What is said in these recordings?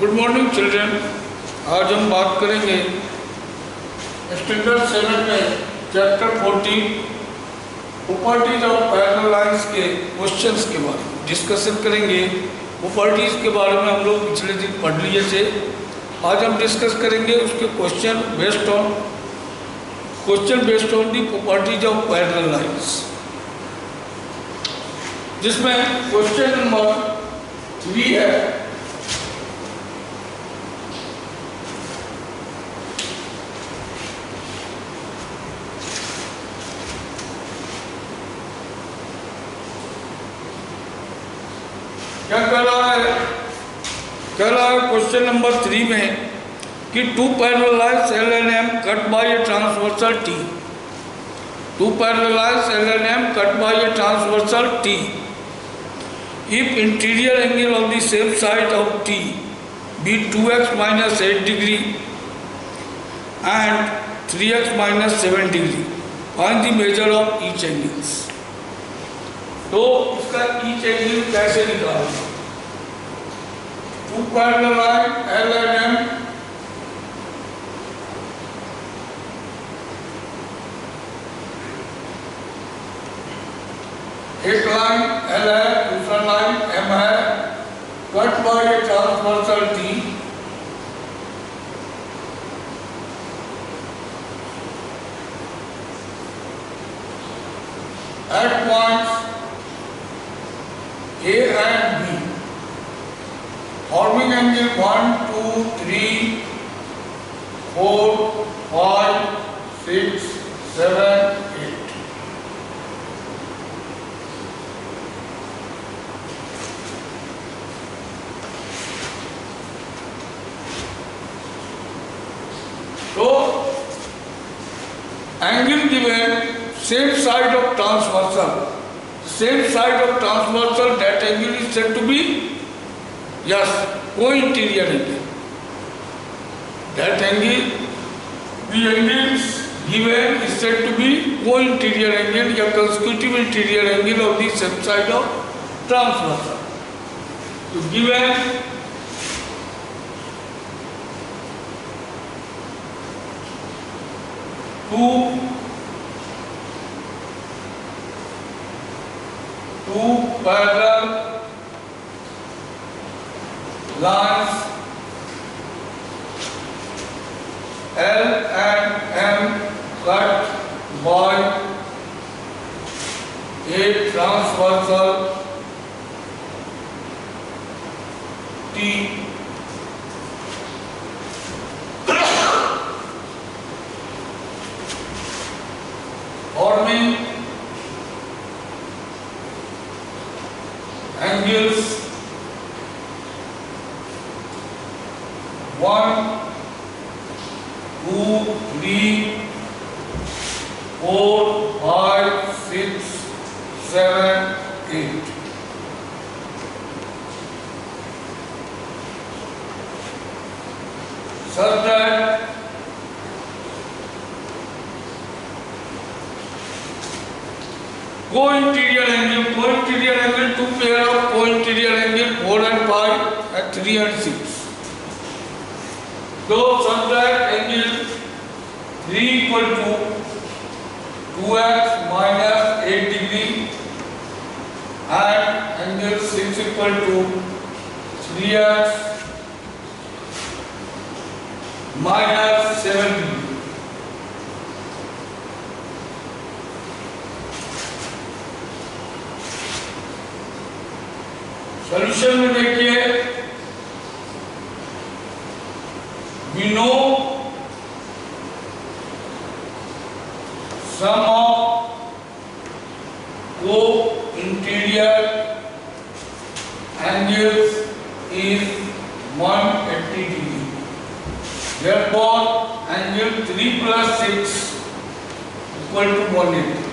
Good morning children. आज हम बात करेंगे स्टैंडर्ड 7 में chapter 14 properties of parallel lines के क्वेश्चंस के बारे में डिस्कशन करेंगे। प्रॉपर्टीज के बारे में हम लोग पिछले दिन पढ़ लिए थे। आज हम डिस्कस करेंगे उसके question based on the properties of parallel lines, जिसमें क्वेश्चन नंबर 3 है। क्या कह रहा है? कह रहा है क्वेश्चन नंबर 3 में कि two parallel lines L and M cut by a transversal T। Two parallel lines L and M cut by a transversal T। If interior angle of the same side of T be 2x minus 8 degree and 3x minus 7 degree, find the measure of each angles। तो इसका each angle कैसे निकालेंगे? Two parallel line L and M एक line L है, दूसरा line M है, cut by a transversal T। At points A and B, forming angle 1, 2, 3, 4, 5, 6, 7, 8। तो angle given, same side of transversal, that angle is said to be, yes, co-interior angle। That angle, the angles given is said to be co-interior angle या consecutive interior angle of the same side of transversal। तो given two parallel lines L and M cut by a transversal T, forming angles 1, 2, 3, 4, 5, 6, 7, 8। Such that co-interior angle, two pair of co-interior angle 4 and 5 and 3 and 6। So such that angle 3 equal to 2x minus 8 degree and angle 6 equal to 3x minus 7 degree। Solution में देखिए, we know sum of co-interior angles is 180 degree। Therefore, angle 3 plus 6 equal to 180,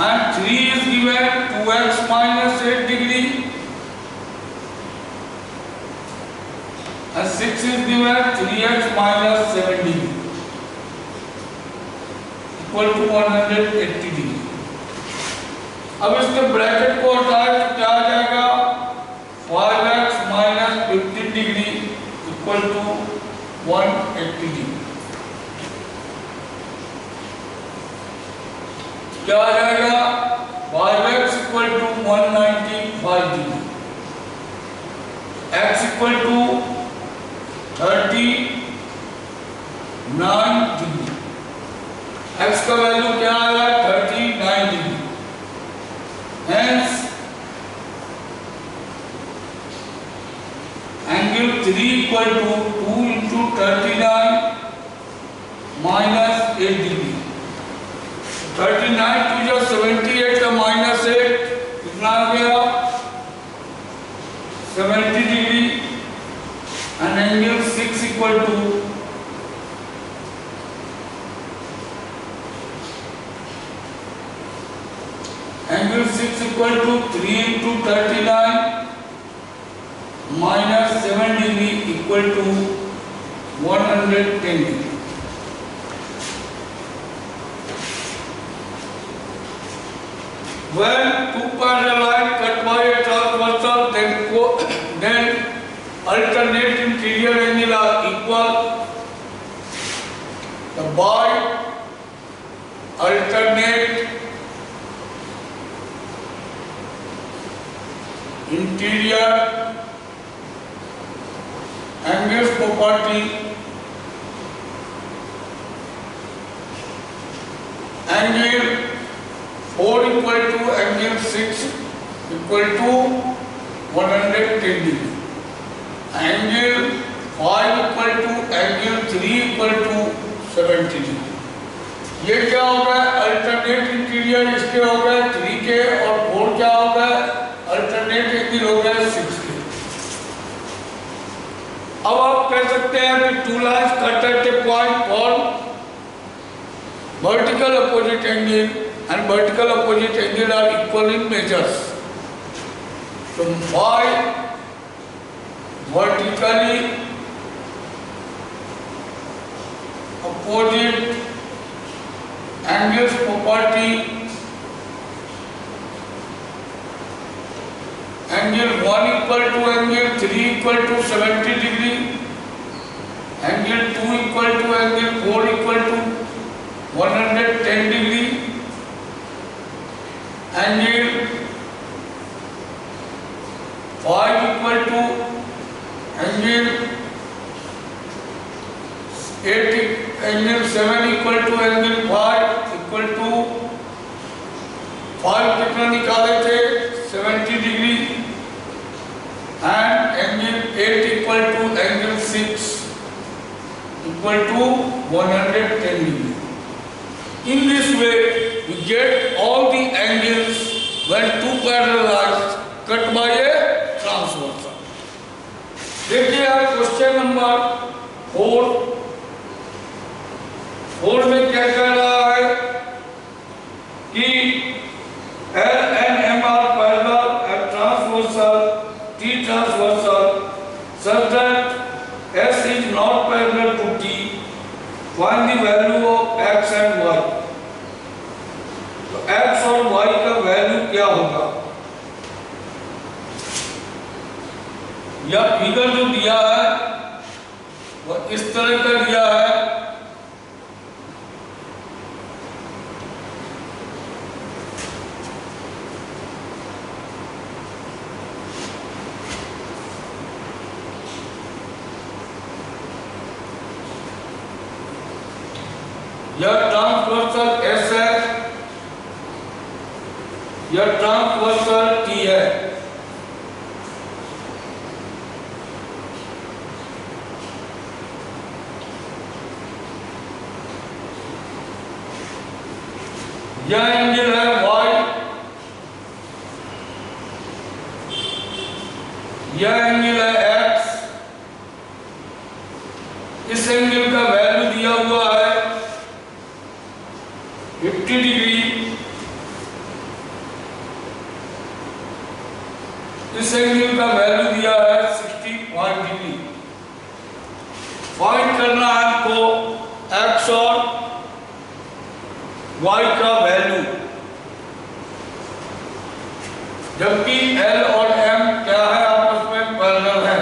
and 3 is given 2x minus 8 degree and 6 is given 3x minus 7 degree equal to 180 degree। अब इसके bracket को हटाए तो क्या आ जाएगा 5x minus 15 degree equal to 180 degree. क्या आ जाएगा? 5x equal to 195 degree, x equal to 39 degree. x का वैल्यू क्या आया? 39 degree. Hence angle 3 equal to 2 into 39 minus 8 degree। 39 to जो 78 का minus 8 कितना आ गया? 70 degree. and angle 6 equal to angle 6 equal to 3 into 39 minus 7 degree equal to 110 degree। When two parallel lines cut by a transversal, then alternate interior angle are equal. The by alternate interior angles property, angle 4 equal to angle 6 equal to 110 degree, angle 5 equal to angle 3 equal to 70 degree। ये क्या हो गया? Alternate interior इसके हो गए 3 के, और 4 क्या हो गए? अल्टरनेट एंगल हो गए 6 के। अब आप कह सकते हैं कि two lines cut at a point form vertical opposite angle and vertical opposite angle are equal in measures. So by vertically opposite angles property, angle 1 equal to angle 3 equal to 70 degree, angle 2 equal to angle 4 equal to 110 degree, angle 5 equal to angle 8 angle 7 equal to angle 5 equal to 5 कितना निकाले थे? 70 degree, and angle 8 equal to angle 6 equal to 110 degree। In this way we get all the angles when two parallel lines cut by a transversal। देखिए आप question number 4 में क्या कह रहा है कि L and M are parallel and transversal, T transversal, such that S is not parallel to T. Find the value of X and Y। तो X और Y का वैल्यू क्या होगा? यह फिगर जो दिया है वो इस तरह का दिया है। यह ट्रांसवर्सल S है, यह ट्रांसवर्सल T है। यह एंगल है Y, यह एंगल है X। इस एंगल का वैल्यू दिया हुआ है 50 डिग्री, इस एंगल का वैल्यू दिया है 65 डिग्री। फाइंड करना है आपको X और Y का वैल्यू, जबकि L और M क्या है? आपस में पैरेलल है।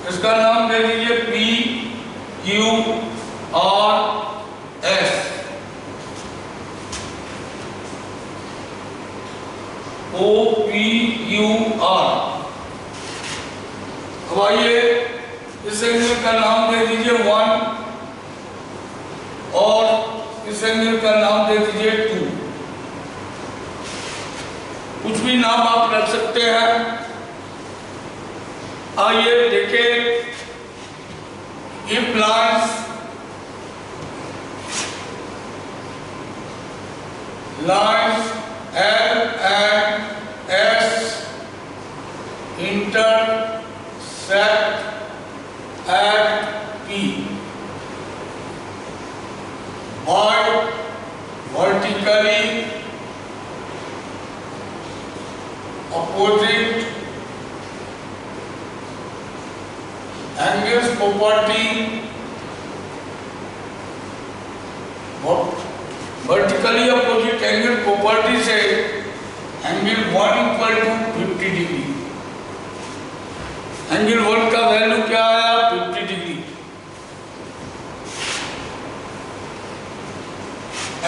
इसका नाम दे दीजिए P Q R S. O P Q R. अब आइए इस एंगल का नाम दे दीजिए 1 और इस एंगल का नाम दे दीजिए 2। कुछ भी नाम आप रख सकते हैं। आइए देखें, if lines L and S intersect at P by vertically opposite angles property, vertically opposite angle property से angle 1 equal to 50 degree. Angle 1 का वैल्यू क्या आया? 50 degree.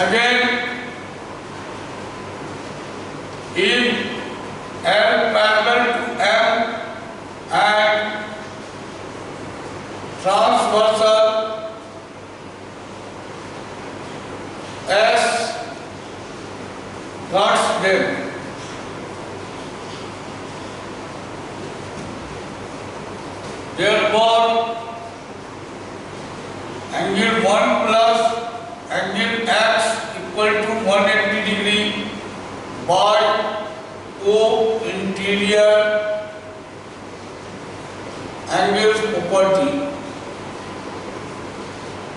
Again if L parallel to M and transversal S cuts them, therefore angle 1 plus angle X equal to 180 degree by O interior angles property।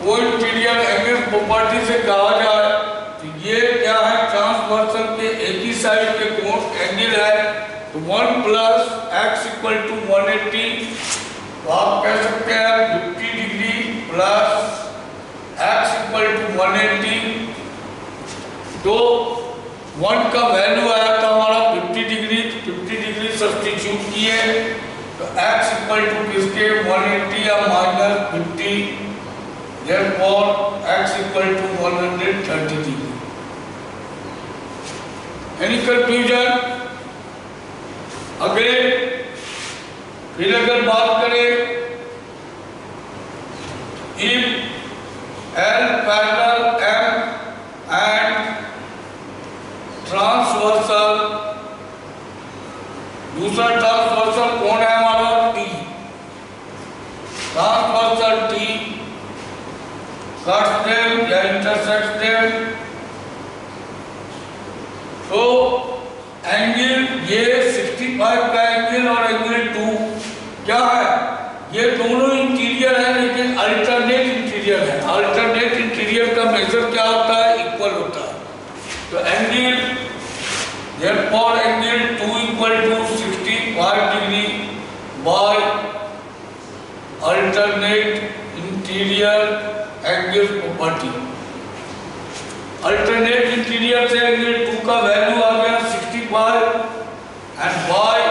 O interior angles property से कहा जाए तो ये क्या है? ट्रांसवर्सल के एक ही साइड के कोण एंगल है, तो 1 प्लस एक्स इक्वल टू 180, तो आप कह सकते हैं 50 degree plus x equal to 180। तो 1 का वैल्यू आया था हमारा 50 डिग्री, 50 डिग्री सब्स्टिट्यूट किए तो एक्स इक्वल टू किसके? 180 या -50, therefore x equal to 130 degree। Any confusion? अगले फिर अगर बात करें, if L parallel M and transversal, दूसरा ट्रांसवर्सल कौन है हमारा? T। Transversal T cuts them या intersects them, तो एंगल ये 65 का एंगल और एंगल 2 क्या है? ये दोनों इंटीरियर है लेकिन अल्टरनेट इंटीरियर है। अल्टरनेट इंटीरियर का मेजर क्या होता है? इक्वल होता है। तो angle therefore angle 2 equal to 65 degree by alternate interior angle property. Alternate interior से एंगल 2 का वैल्यू आ गया 65 and by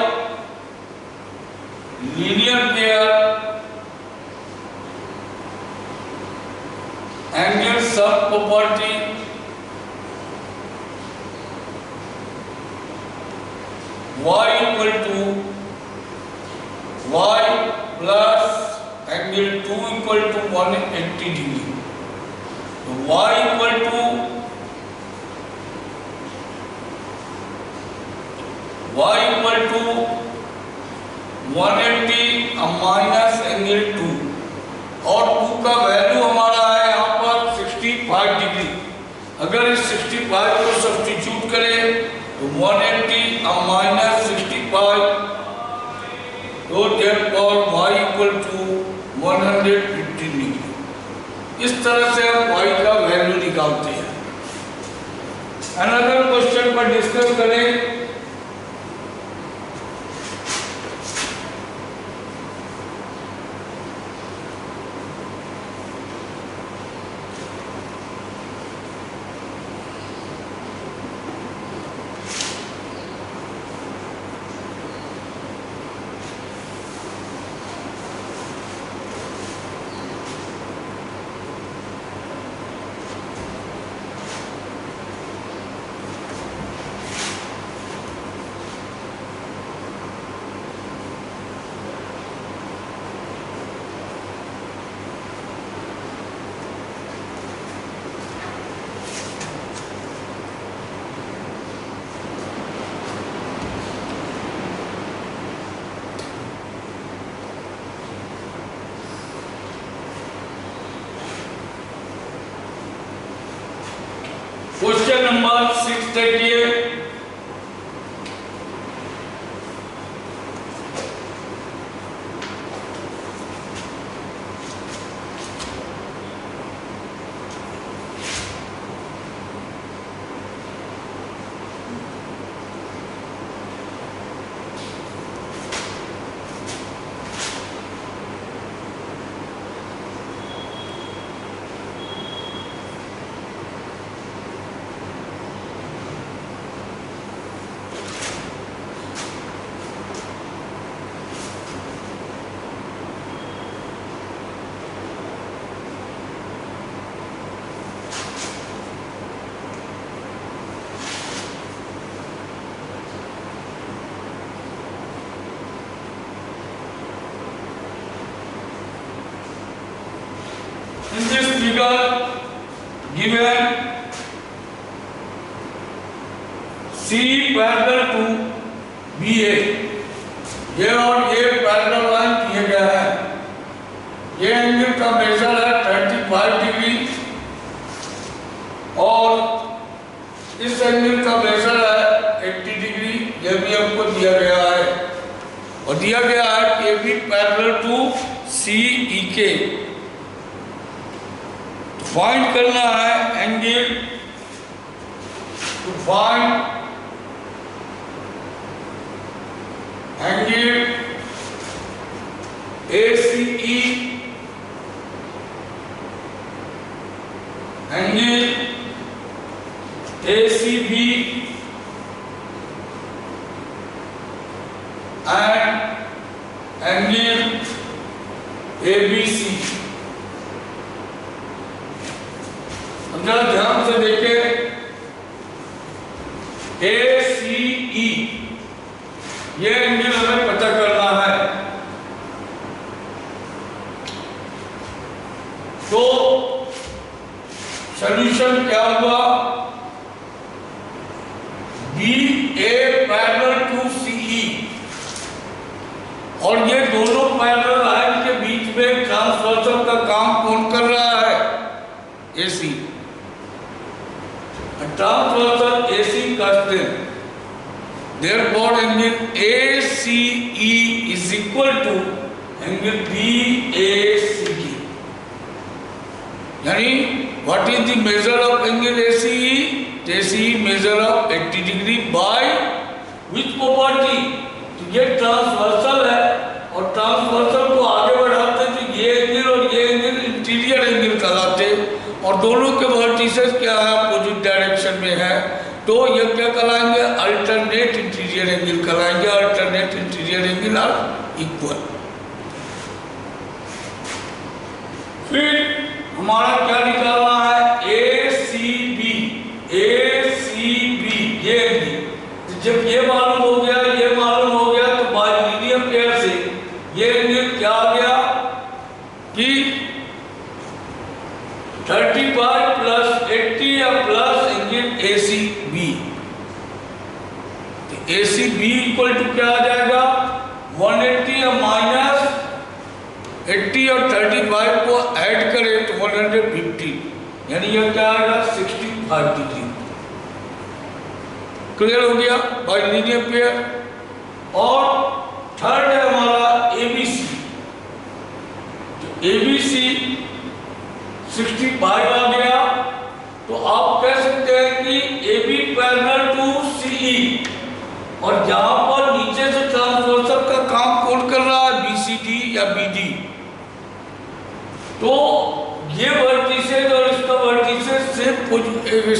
linear pair angle सब property y equal to y plus angle 2 equal to 180 degree. तो y equal to 180 minus angle 2 और 2 का value हमारा है यहाँ पर 65 डिग्री। अगर इस 65 को सब्स्टिट्यूट करें तो 180 माइनस 65, तो therefore y equal to 115 degree. इस तरह से हम y का वैल्यू निकालते हैं। अनदर क्वेश्चन पर डिस्कस करें। क्वेश्चन नंबर 6 देखिए। In this figure given C parallel to BA, ये और ये पैरेलल लाइन किया गया है। ये एंगल का मेजर है 35 डिग्री और इस एंगल का मेजर है 80 डिग्री। ये भी हमको दिया गया है और दिया गया है कि ये भी पैरेलल टू CEK। फाइंड करना है angle, to find angle ACE, angle ACB and angle ABC। जरा ध्यान से देखें, ACE ये एंगल हमें पता करना है। तो सॉल्यूशन क्या हुआ? BA पैरेलल टू CE और ये दोनों पैरेलल लाइन के बीच में ट्रांसवर्सल का काम कौन कर रहा है? AC। Transversal AC cuts them. Therefore, angle ACE is equal to angle BACE. यानी what is the measure of angle ACE? ACE measure of 80 degree by which property? तो ये ट्रांसवर्सल है और ट्रांसवर्सल को आगे बढ़ाते तो ये एंगल और ये एंगल इंटीरियर एंगल कहलाते और दोनों के वर्टिसेस क्या है? अपोजिट डायरेक्शन में है। तो ये क्या कहलाएंगे? अल्टरनेट इंटीरियर एंगल कहलाएंगे। Alternate interior angle are equal. फिर हमारा क्या निकालना है? ACB ये एंगल। जब ये मालूम हो गया, ये मालूम हो गया तो बाय लीनियर पेयर से ये एंगल क्या आ गया कि 35 प्लस 80 या plus angle ACB। ACB equal to क्या आ जाएगा? 180 या माइनस 80 और 35 को ऐड करें तो 150, यानी यह क्या आएगा? 65 डिग्री। क्लियर हो गया बाय लीनियर पेयर। और थर्ड है हमारा ABC। ABC 65 आ गया तो आप कह सकते हैं कि AB पैरेलल टू CE और जहां पर नीचे से ट्रांसवर्सल का काम कौन कर रहा है? BCD या BD। तो ये वर्टिसेस और इसका वर्टिसेस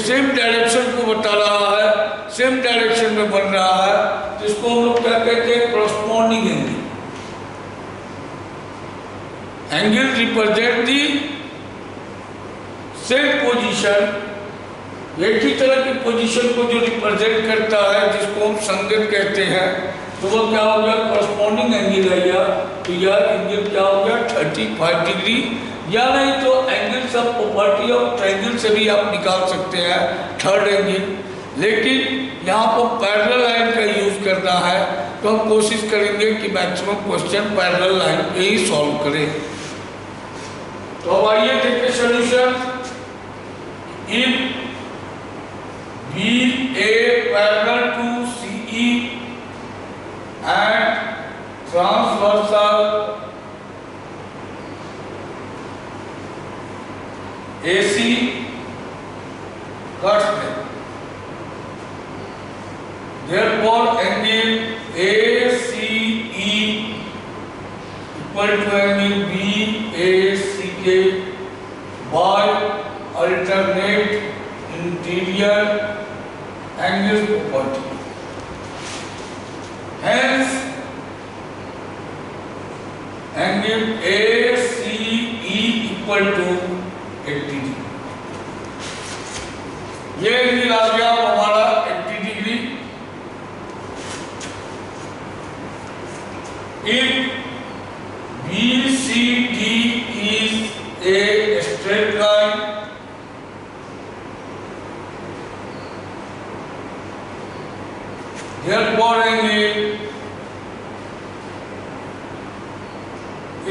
सेम डायरेक्शन को बता रहा है, सेम डायरेक्शन में बन रहा है, तो इसको हम लोग क्या कहते हैं? Corresponding angle. Angle represent the same position, एक ही तरह की पोजीशन को जो रिप्रेजेंट करता है, जिसको हम संगत कहते हैं, तो वो क्या हो गया? कॉरस्पॉन्डिंग एंगल है यह। तो यह एंगल क्या हो गया? 35 डिग्री। या नहीं तो एंगल सब प्रॉपर्टी ऑफ ट्रायंगल से भी आप निकाल सकते हैं थर्ड एंगल। लेकिन यहाँ पर पैरेलल लाइन का यूज करना है तो हम कोशिश करेंगे कि मैक्सिमम क्वेश्चन पैरेलल लाइन पे ही सॉल्व करें। तो अब आइए देखिए solution. If transversal AC cuts them. Therefore, angle ACE equal to angle BACK by alternate interior angles property. Hence, angle ACE equal to 80 degree. ये एंगल आ गया हमारा 80 degree. If BCD is a straight line, therefore angle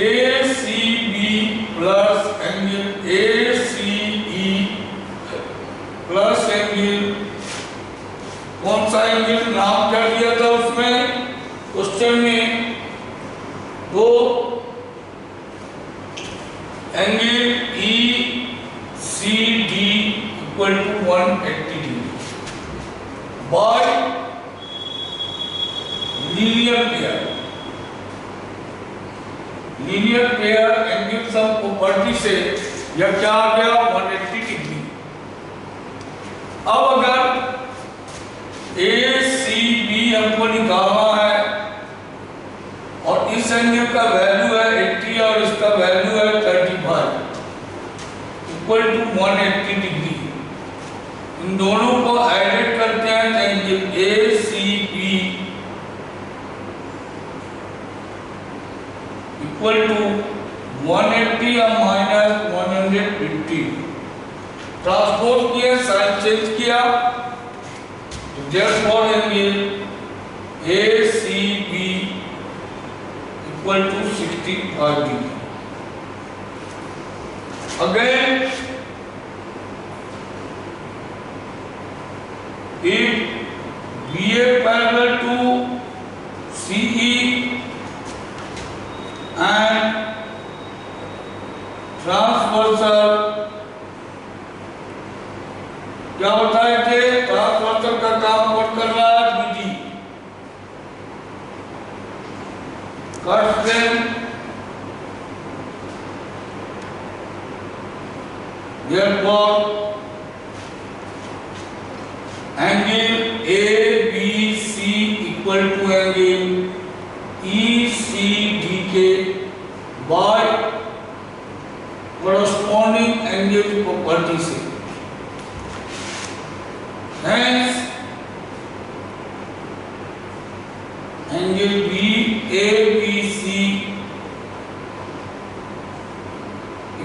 ACB plus angle ACE plus angle, कौन सा angle नाम क्या दिया था उसमें क्वेश्चन में, तो angle ECD equal to 180 degree by linear pair angle sum property से यह क्या आ गया 180 डिग्री। अब अगर ACB हमको निकालना है और इस एंगल का वैल्यू है 80 और इसका वैल्यू है 35 इक्वल टू 180 डिग्री, इन दोनों को एडेड करते हैं तो एंगल ACB इक्वल टू 180 और माइनस 150, ट्रांसपोज किया, साइन चेंज किया, तो therefore angle ACB equal to 65 degree. Again, if BA parallel to CE and transversal क्या होता है कि ट्रांसवर्सल का काम कौन कर रहा है, BD cuts them, therefore angle ABC equal to angle ECDK by corresponding angle property से। Hence, angle BABC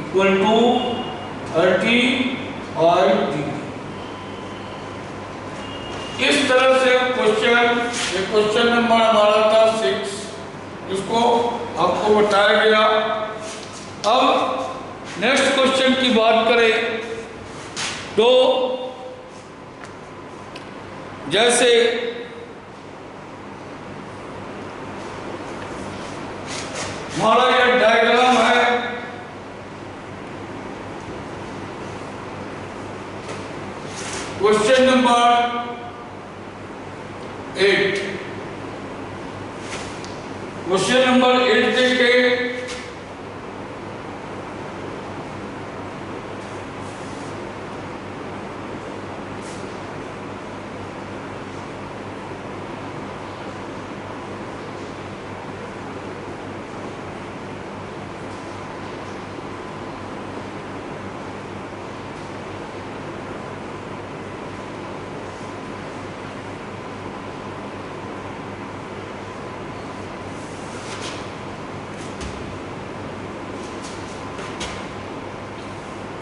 equal to 35 degree. इस तरह से क्वेश्चन नंबर हमारा था 6, इसको आपको बताया गया। अब नेक्स्ट क्वेश्चन की बात करें तो जैसे हमारा यह डायग्राम है, क्वेश्चन नंबर 8, क्वेश्चन नंबर 8 देखें।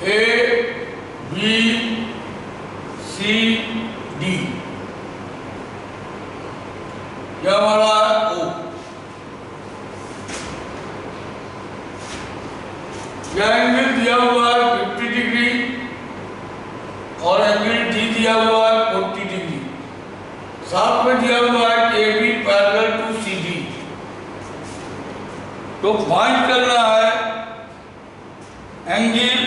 A, B, C, D, यह हमारा O, यह एंगल दिया हुआ है 50 डिग्री और एंगल D दिया हुआ है 40 डिग्री, साथ में दिया हुआ है AB पैरेलल टू CD। तो फाइंड करना है एंगल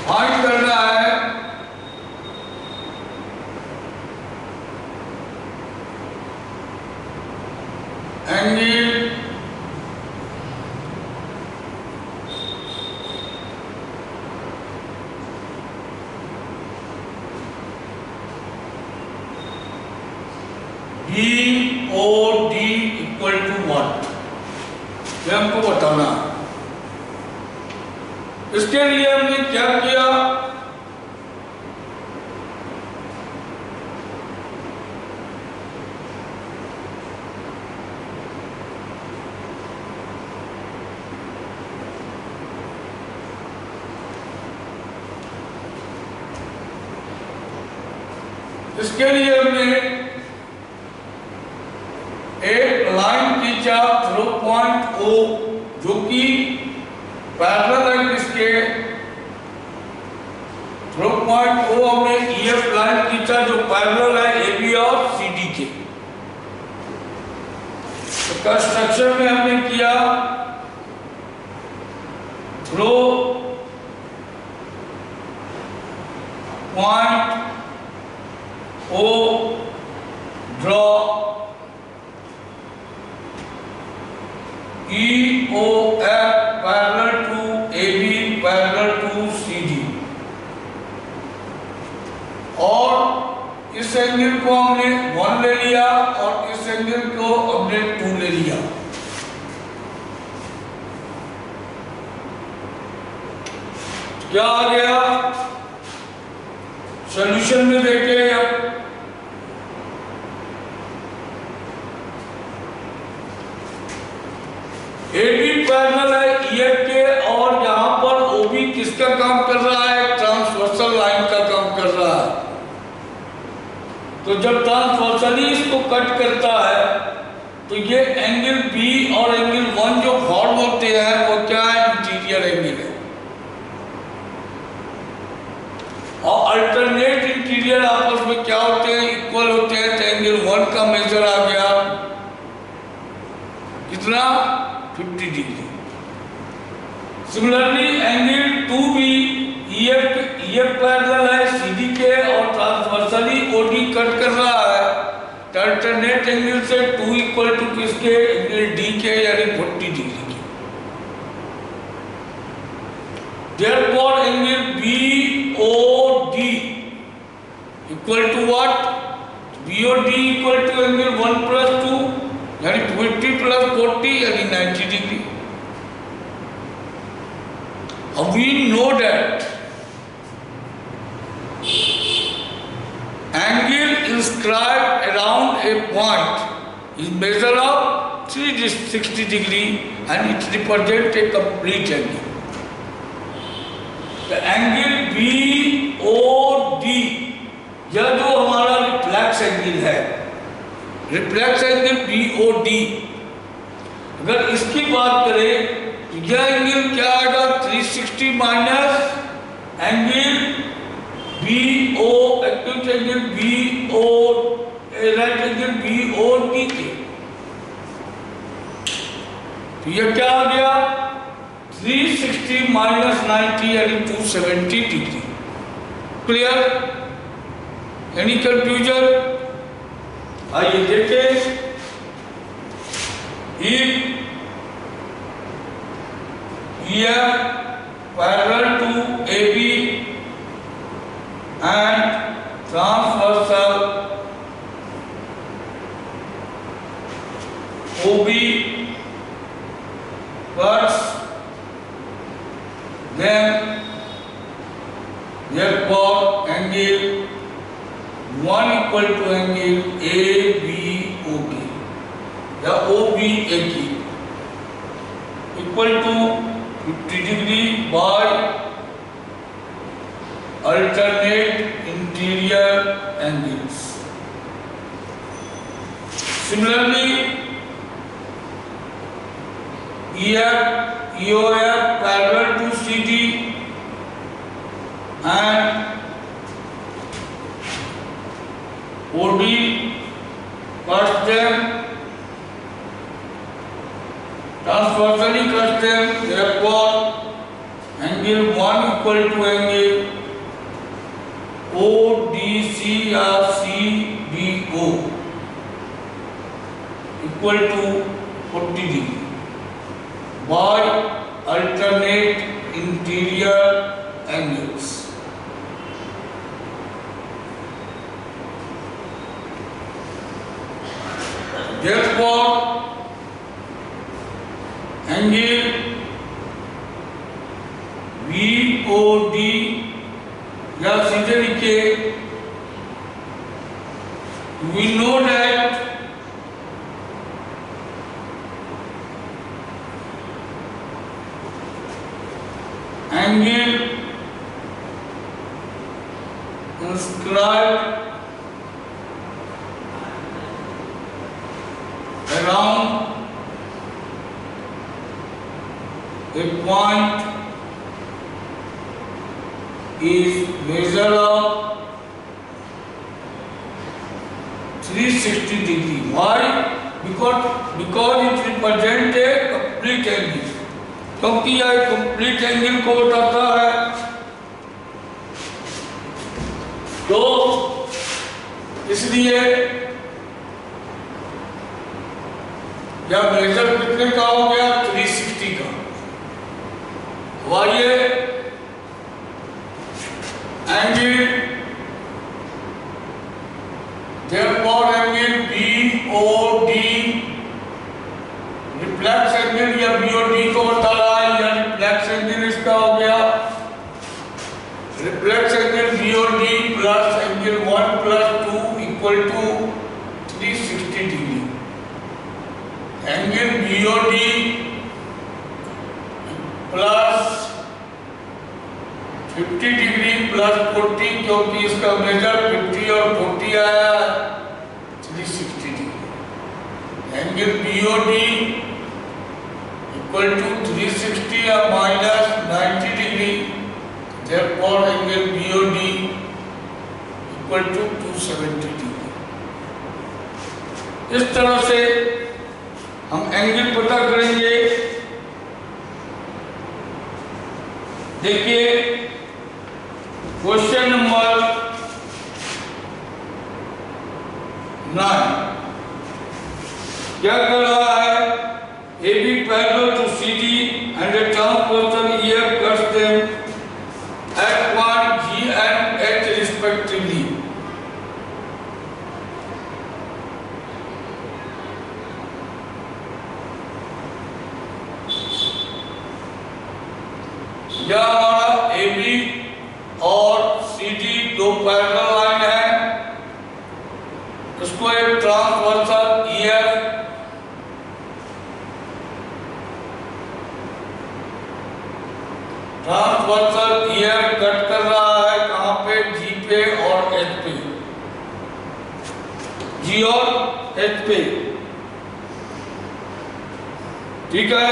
फाइंड करना है एंगल BOD इक्वल टू 1, ये हमको बताना है। इसके लिए हमने क्या किया, इसके लिए हमने एक लाइन खींचा थ्रू पॉइंट O जो कि पैरेलल है इसके, थ्रू पॉइंट O हमने EF लाइन खींचा जो पैरेलल है AB और CD के। तो कंस्ट्रक्शन में हमने किया through point O draw EOF parallel to AB parallel to CD, और इस एंगल को हमने 1 ले लिया और इस एंगल को हमने 2 ले लिया। क्या आ गया सॉल्यूशन में, देखिए अब AB पैरेलल है EF के, और यहाँ पर OB किसका काम कर रहा है, ट्रांसवर्सल लाइन का काम कर रहा है। तो जब ट्रांसवर्सली इसको कट करता है तो ये एंगल B और एंगल 1 जो फॉर्म होते हैं वो क्या है, इंटीरियर एंगल है, और अल्टरनेट इंटीरियर आपस में क्या होते हैं, इक्वल होते हैं। तो एंगल 1 का मेजर आ गया कितना, 50 degree. Similarly angle 2B EF parallel है CD के और ट्रांसवर्सली OD कट कर रहा है, तो अल्टरनेट एंगल से 2 इक्वल टू किसके, एंगल D के, यानी 40 डिग्री के। Therefore angle BOD equal to what, BOD equal to angle 1 + 2 यानी 50 + 40 यानी 90 डिग्री। अब we know that angle inscribed around a point is measure of 360 degree and it represents a complete angle. The angle BOD यह जो हमारा reflex angle है, reflex angle BOD, अगर इसकी बात करें तो यह एंगल क्या आएगा, 360 minus angle BO, acute angle BO, right angle BOD के। तो यह क्या आ गया, 360 माइनस 90 यानी 270 डिग्री। Clear, any confusion? आइए देखें, EF parallel to AB and transversal OB cuts, then therefore angle 1 equal to angle ABOD या OBAD equal to 50 degree by alternate interior angles. Similarly, EOF parallel to CD and OD cuts them transversely, cuts them, therefore angle 1 equal to angle ODC or CBO equal to 40 degree by alternate interior angles. Therefore, angle VOD या सीधे लिखे, we know that angle inscribed around a point is measure of 360 degree. Why? Because it represents a complete angle. क्योंकि यह complete angle को बताता है, तो इसलिए यह मेजर कितने का हो गया? 360 का। आइए angle, therefore angle BOD reflex angle या BOD को बता रहा है, या रिफ्लेक्स एंगल इसका हो गया, reflex angle BOD plus angle 1 plus 2 equal to 360 degree. Angle BOD plus 50 degree plus 40, क्योंकि इसका मेजर 50 और 40 आया, 360 degree. Angle BOD equal to 360 या minus 90 degree, therefore angle BOD equal to 270 degree. इस तरह से हम एंगल पता करेंगे। देखिए क्वेश्चन नंबर 9 क्या कर रहा है? AB parallel to CD and a transversal EF cuts them at point G and H respectively. यह हमारा AB और CD दो पैरेलल लाइन है, इसको एक ट्रांसवर्सल EF कट कर रहा है, कहां पे? G पे और H पे, G और H पे, ठीक है।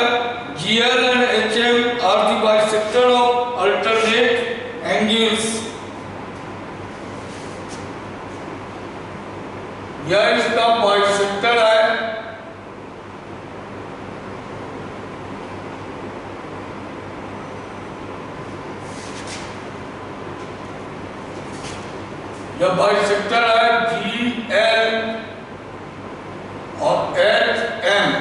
GL and HM are the bisector of alternate angles। यह इसका बाइसेक्टर है, यह बाइसेक्टर है GL और HM।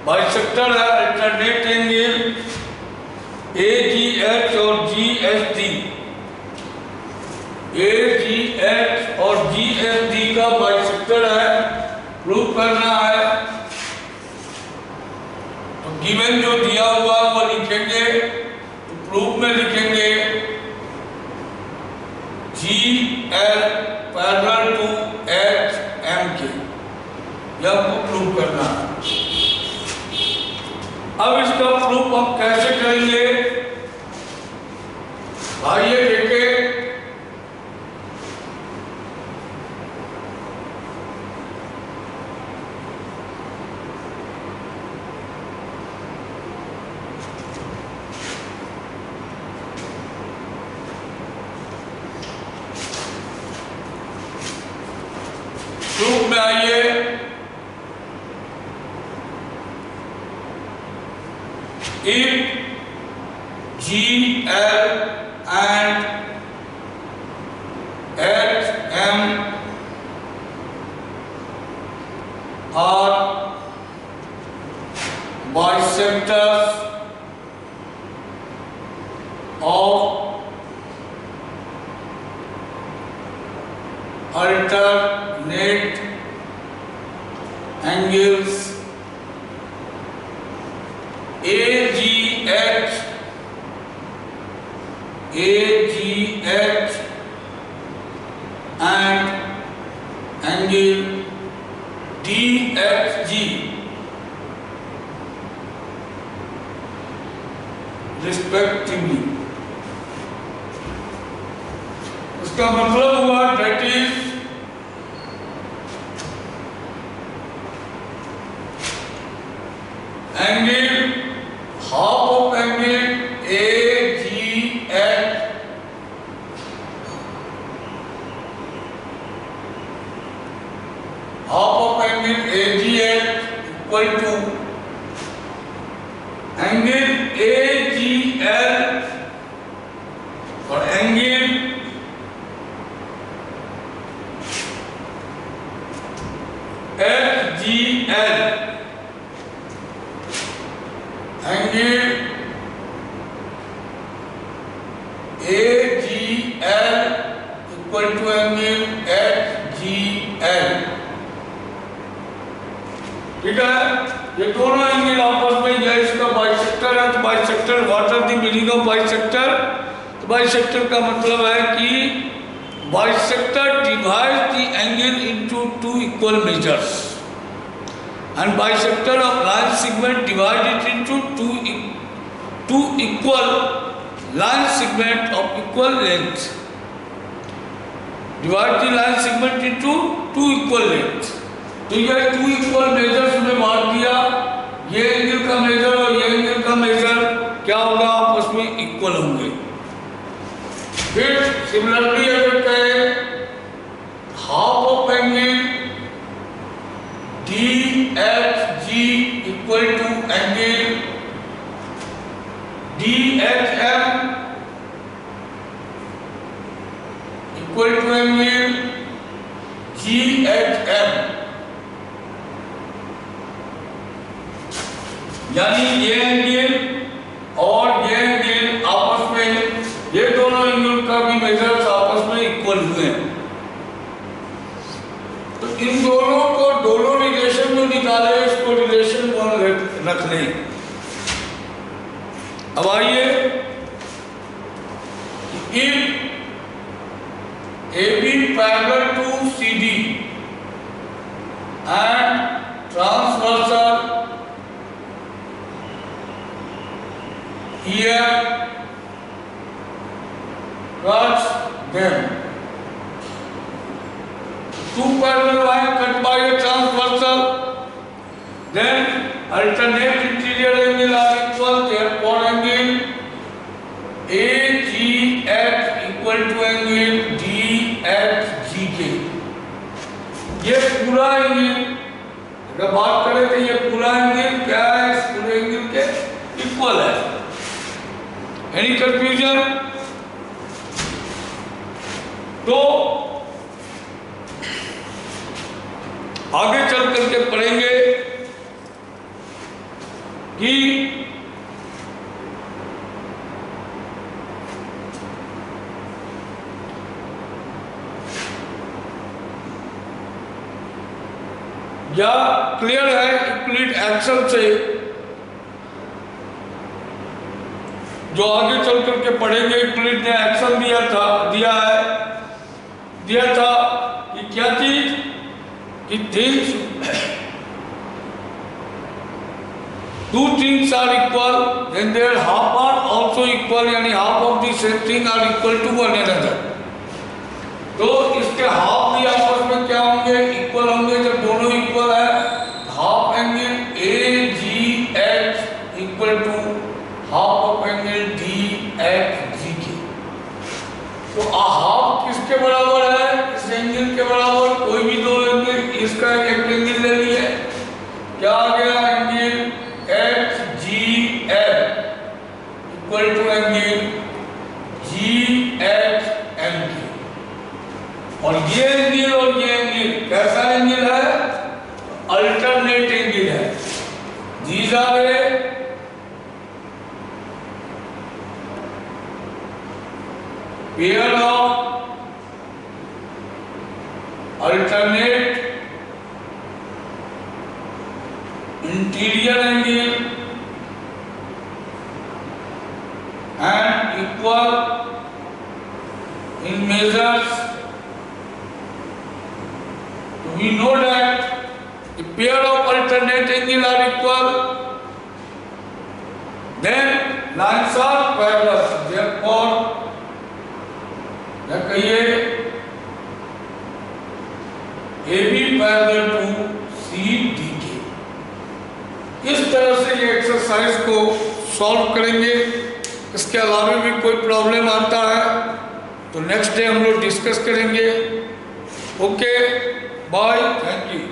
बाइसेक्टर है अल्टरनेट एंगल AGH और GSD। AGH और GSD का बाइसेक्टर है, प्रूव करना है। तो गिवन जो दिया हुआ वो लिखेंगे, तो प्रूफ में लिखेंगे GL पैरेलल टू HM के, यह प्रूव करना है। अब इसका प्रूफ हम कैसे करेंगे? आइए देखें। if GL and HM are bisectors of alternate angles AGH and angle DHG respectively. इसका मतलब हुआ that is angle half of angle AGH half of angle AGH equal to angle AGL और angle HGL angle AGL equal to angle HGL। ठीक है, ये दोनों angle आपस में या इसका बाइसेक्टर है तो bisector what are the meaning of bisector? तो बाइसेक्टर का मतलब है कि bisector divides the angle into two equal measures and bisector of line segment divide it into two equal line segment of equal length. Divide the line segment into two equal length. तो ये to equal measures में बांट दिया, ये angle का major और ये angle का मेजर क्या होगा, आपस में इक्वल होंगे। फिर सिमिलरली अगर कहें half of angle DHG equal to angle DHM equal to angle GHM, यानी ये एंगल और ये एंगल आपस में, ये दोनों एंगल का भी मेजर्स आपस में इक्वल हुए हैं। तो इन दोनों को दोनों रिलेशन जो निकाले इसको रिलेशन वन रख लें। अब आइए, if AB parallel to CD and transversal here cuts them. Two parallel lines cut by a transversal, then alternate interior angle are equal, therefore angle AGH equal to angle DHGK। ये पूरा angle अगर बात करें तो ये पूरा angle क्या है, इस पूरे एंगल के इक्वल है। Any confusion? तो आगे चल करके पढ़ेंगे कि या क्लियर है यूक्लिड एक्शन से, जो आगे चल करके पढ़ेंगे। यूक्लिड ने एक्शन दिया था कि क्या चीज, कि two things are equal, then their half are also equal, यानी half of the same thing are equal to one another। तो इसके हाफ भी आपस में क्या होंगे, इक्वल होंगे। जब दोनों इक्वल है, half angle AGH equal to half of angle DHG। तो हाफ किसके बराबर है, इस एंगल के बराबर। कोई भी दो एंगल, इसका एक एंगल ले लिए, क्या आ गया, angle HGF equal to angle GHMK। और ये एंगल कैसा एंगल है? अल्टरनेट एंगल है। These are a pair of alternate interior angle and equal in measures. We know that a pair of alternate angle are equal, then lines are parallel. Therefore, क्या कहिए, AB parallel to CDK। इस तरह से ये exercise को solve करेंगे। इसके अलावा भी कोई प्रॉब्लम आता है तो नेक्स्ट डे हम लोग डिस्कस करेंगे। Okay, bye, thank you.